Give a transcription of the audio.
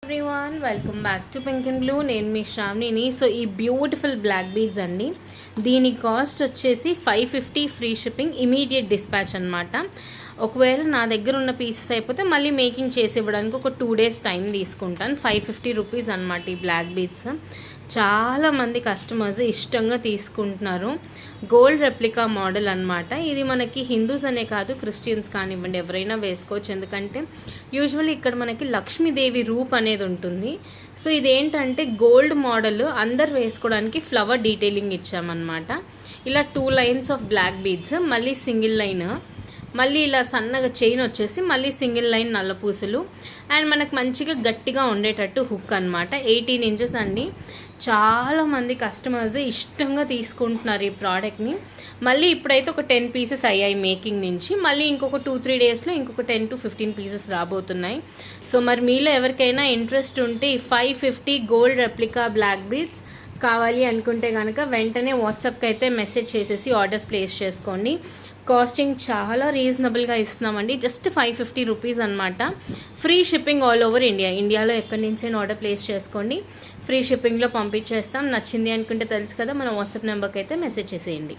Everyone welcome back to pink and blue. నేను మీ శ్రావణిని. So ఈ beautiful black beads అండి, దీని కాస్ట్ వచ్చేసి 550 ఫ్రీ షిప్పింగ్, ఇమీడియట్ డిస్పాచ్ అనమాట. ఒకవేళ నా దగ్గర ఉన్న పీసెస్ అయిపోతే మళ్ళీ మేకింగ్ చేసి ఇవ్వడానికి ఒక 2 days టైం తీసుకుంటాను. 550 రూపీస్ అనమాట ఈ బ్లాక్ బీడ్స్. చాలామంది కస్టమర్స్ ఇష్టంగా తీసుకుంటున్నారు. గోల్డ్ రెప్లికా మోడల్ అనమాట. ఇది మనకి హిందూస్ అనే కాదు, క్రిస్టియన్స్ కానివ్వండి ఎవరైనా వేసుకోవచ్చు. ఎందుకంటే యూజువల్లీ ఇక్కడ మనకి లక్ష్మీదేవి రూప్ అనేది ఉంటుంది. సో ఇదేంటంటే గోల్డ్ మోడల్ అందరు వేసుకోవడానికి ఫ్లవర్ డీటెయిలింగ్ ఇచ్చామన్నమాట. ఇలా 2 lines ఆఫ్ బ్లాక్ బీడ్స్, మళ్ళీ సింగిల్ లైన్, మళ్ళీ ఇలా సన్నగా చైన్ వచ్చేసి మళ్ళీ సింగిల్ లైన్ నల్లపూసలు, అండ్ మనకు మంచిగా గట్టిగా ఉండేటట్టు హుక్ అనమాట. 18 inches అండి. చాలామంది కస్టమర్స్ ఇష్టంగా తీసుకుంటున్నారు ఈ ప్రోడక్ట్ని. మళ్ళీ ఇప్పుడైతే ఒక 10 pieces అయ్యాయి మేకింగ్ నుంచి. మళ్ళీ ఇంకొక 2-3 daysలో ఇంకొక 10 to 15 pieces రాబోతున్నాయి. సో మరి మీలో ఎవరికైనా ఇంట్రెస్ట్ ఉంటే ఈ 550 గోల్డ్ రెప్లికా బ్లాక్ బీడ్స్ కావాలి అనుకుంటే కనుక వెంటనే వాట్సాప్కి అయితే మెసేజ్ చేసేసి ఆర్డర్స్ ప్లేస్ చేసుకోండి. కాస్టింగ్ చాలా రీజనబుల్గా ఇస్తున్నామండి. జస్ట్ 550 రూపీస్ అనమాట. Free shipping all over India. ఇండియాలో ఎక్కడి నుంచైనా ఆర్డర్ ప్లేస్ చేసుకోండి, ఫ్రీ షిప్పింగ్లో పంపించేస్తాం. నచ్చింది అనుకుంటే తెలుసు కదా, మన వాట్సాప్ నెంబర్కి అయితే మెసేజ్ చేసేయండి.